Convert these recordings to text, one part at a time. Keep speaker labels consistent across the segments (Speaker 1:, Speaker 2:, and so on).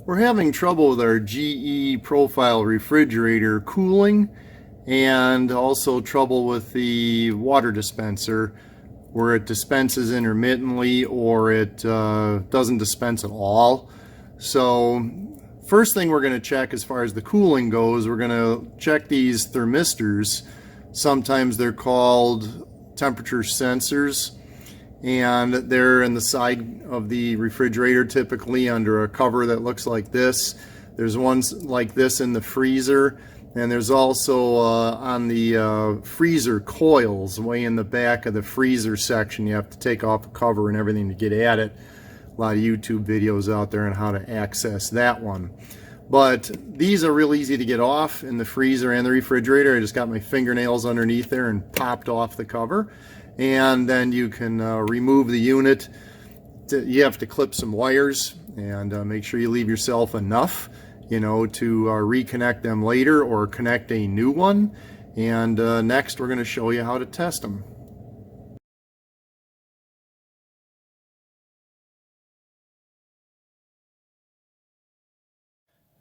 Speaker 1: We're having trouble with our GE profile refrigerator cooling, and also trouble with the water dispenser where it dispenses intermittently or it doesn't dispense at all. So first thing we're going to check as far as the cooling goes, we're going to check these thermistors. Sometimes they're called temperature sensors, and they're in the side of the refrigerator, typically under a cover that looks like this. There's ones like this in the freezer, and there's also on the freezer coils way in the back of the freezer section. You have to take off the cover and everything to get at it. A lot of YouTube videos out there on how to access that one. But these are real easy to get off in the freezer and the refrigerator. I just got my fingernails underneath there and popped off the cover. And then you can remove the unit. You have to clip some wires and make sure you leave yourself enough, you know, to reconnect them later or connect a new one. And next we're going to show you how to test them.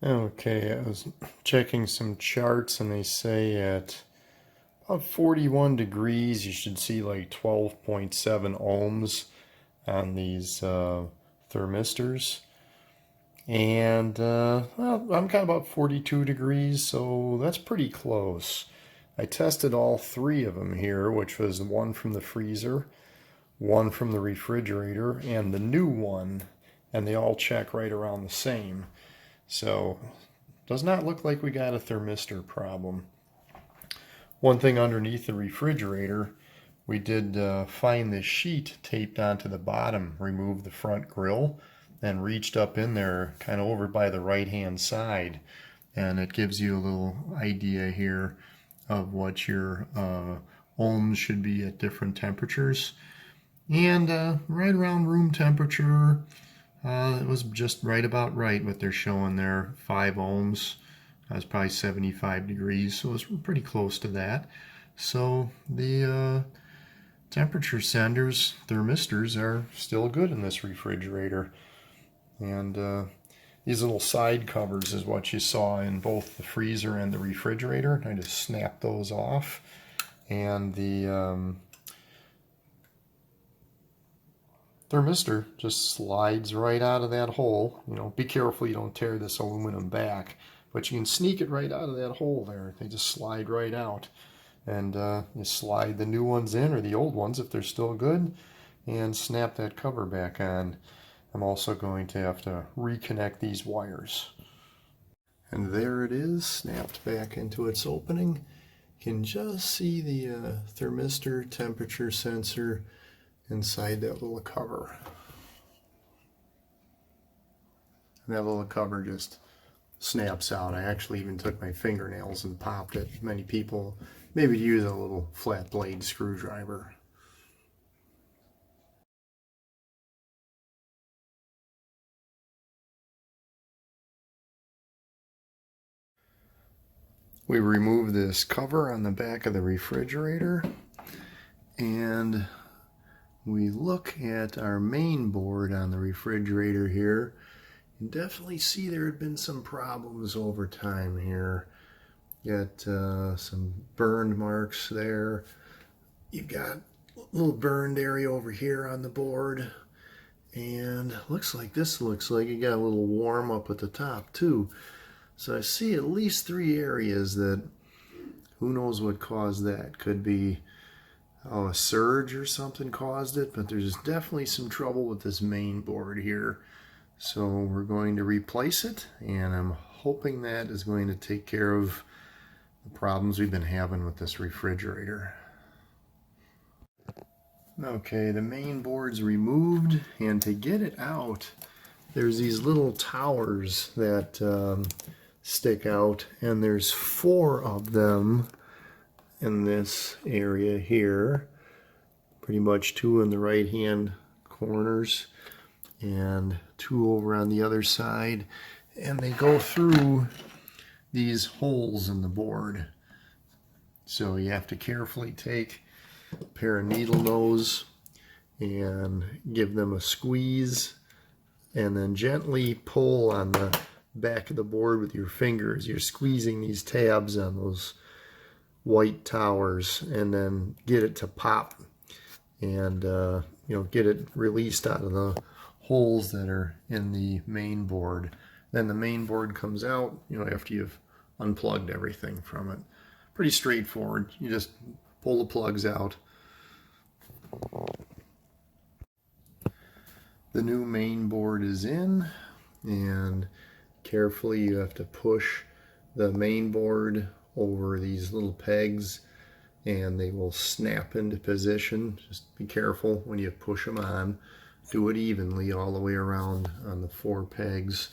Speaker 1: Okay, I was checking some charts and they say at about 41 degrees you should see like 12.7 ohms on these thermistors. And well, I'm kind of about 42 degrees, so that's pretty close. I tested all three of them here, which was one from the freezer, one from the refrigerator, and the new one, and they all check right around the same. So does not look like we got a thermistor problem. One thing underneath the refrigerator, we did find this sheet taped onto the bottom, removed the front grill, and reached up in there kind of over by the right hand side, and it gives you a little idea here of what your ohms should be at different temperatures. And right around room temperature, it was just right about right what they're showing there, 5 ohms. That was probably 75 degrees, so it was pretty close to that. So the temperature senders, thermistors, are still good in this refrigerator. And these little side covers is what you saw in both the freezer and the refrigerator. I just snapped those off. And the thermistor just slides right out of that hole. You know, be careful you don't tear this aluminum back, but you can sneak it right out of that hole there. They just slide right out. And you slide the new ones in, or the old ones if they're still good, and snap that cover back on. I'm also going to have to reconnect these wires. And there it is, snapped back into its opening. You can just see the thermistor temperature sensor inside that little cover. And that little cover just snaps out. I actually even took my fingernails and popped it. Many people maybe use a little flat blade screwdriver. We remove this cover on the back of the refrigerator, and we look at our main board on the refrigerator here. You can definitely see there had been some problems over time here. Got some burned marks there. You've got a little burned area over here on the board, and looks like it got a little warm up at the top too. So I see at least 3 areas that, who knows what caused that. Could be a surge or something caused it, but there's definitely some trouble with this main board here. So we're going to replace it, and I'm hoping that is going to take care of the problems we've been having with this refrigerator. Okay, the main board's removed, and to get it out, there's these little towers that stick out, and there's 4 of them in this area here. Pretty much 2 in the right hand corners and 2 over on the other side, and they go through these holes in the board. So you have to carefully take a pair of needle nose and give them a squeeze, and then gently pull on the back of the board with your fingers. You're squeezing these tabs on those white towers and then get it to pop and get it released out of the holes that are in the main board. Then the main board comes out, after you've unplugged everything from it. Pretty straightforward. You just pull the plugs out. The new main board is in, and carefully you have to push the main board over these little pegs and they will snap into position. Just be careful when you push them on. Do it evenly all the way around on the 4 pegs,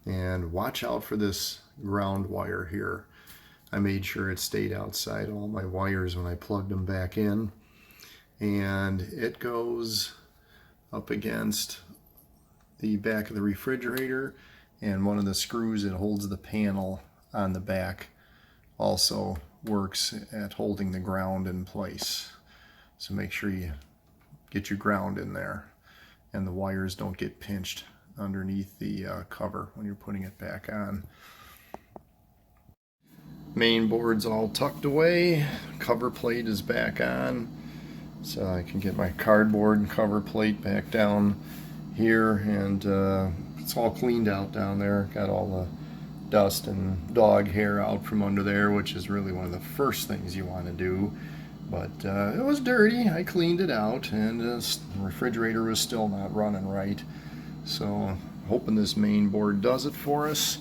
Speaker 1: and watch out for this ground wire here. I made sure it stayed outside all my wires when I plugged them back in, and it goes up against the back of the refrigerator, and one of the screws that holds the panel on the back also works at holding the ground in place. So make sure you get your ground in there and the wires don't get pinched underneath the cover when you're putting it back on. Main board's all tucked away, cover plate is back on, so I can get my cardboard cover plate back down here, and it's all cleaned out down there. Got all the dust and dog hair out from under there, which is really one of the first things you want to do. But it was dirty. I cleaned it out, and the refrigerator was still not running right. So hoping this main board does it for us.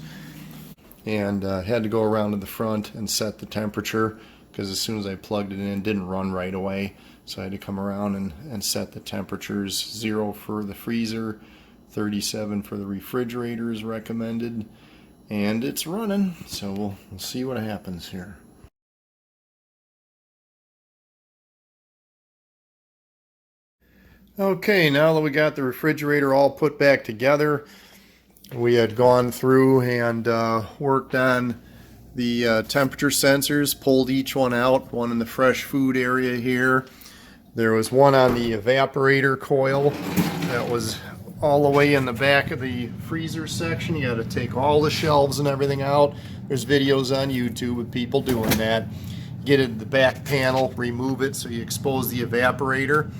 Speaker 1: And had to go around to the front and set the temperature, because as soon as I plugged it in, it didn't run right away. So I had to come around and set the temperatures. 0 for the freezer, 37 for the refrigerator is recommended. And it's running, so we'll see what happens here. Okay, now that we got the refrigerator all put back together, we had gone through and worked on the temperature sensors, pulled each one out, one in the fresh food area here. There was one on the evaporator coil that was all the way in the back of the freezer section. You got to take all the shelves and everything out. There's videos on YouTube of people doing that. Get it in the back panel, remove it so you expose the evaporator.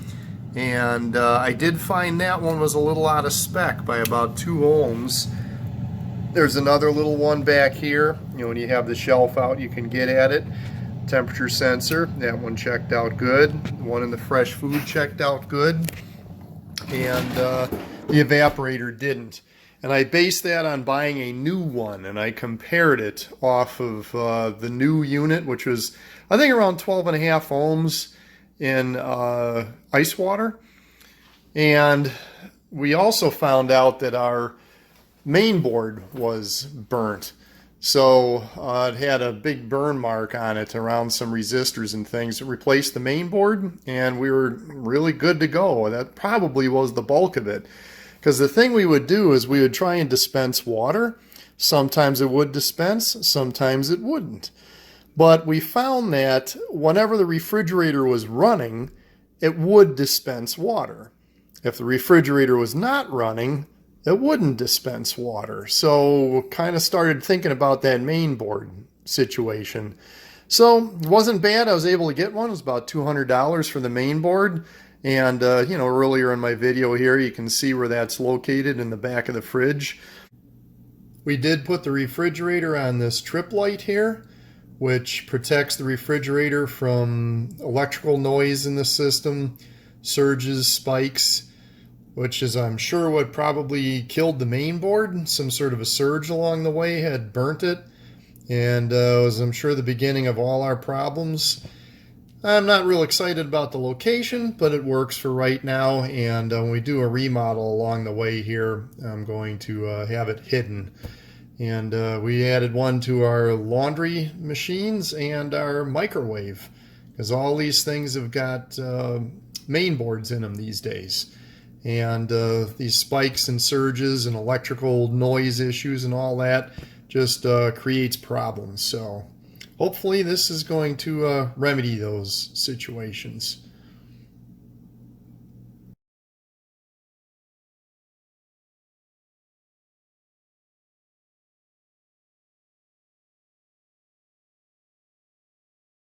Speaker 1: And I did find that one was a little out of spec by about 2 ohms. There's another little one back here. When you have the shelf out, you can get at it. Temperature sensor, that one checked out good. The one in the fresh food checked out good. And the evaporator didn't. And I based that on buying a new one, and I compared it off of the new unit, which was, I think, around 12.5 ohms in ice water. And we also found out that our main board was burnt. So it had a big burn mark on it around some resistors and things. It replaced the main board, and we were really good to go. That probably was the bulk of it. Because the thing we would do is we would try and dispense water. Sometimes it would dispense, sometimes it wouldn't. But we found that whenever the refrigerator was running, it would dispense water. If the refrigerator was not running, it wouldn't dispense water. So kind of started thinking about that main board situation. So it wasn't bad. I was able to get one. It was about $200 for the main board. And earlier in my video here, you can see where that's located in the back of the fridge. We did put the refrigerator on this trip light here, which protects the refrigerator from electrical noise in the system, surges, spikes, which is, I'm sure, what probably killed the main board. Some sort of a surge along the way had burnt it, and was, I'm sure, the beginning of all our problems. I'm not real excited about the location, but it works for right now, and when we do a remodel along the way here, I'm going to have it hidden. And we added one to our laundry machines and our microwave, because all these things have got main boards in them these days. And these spikes and surges and electrical noise issues and all that just creates problems. So hopefully this is going to remedy those situations.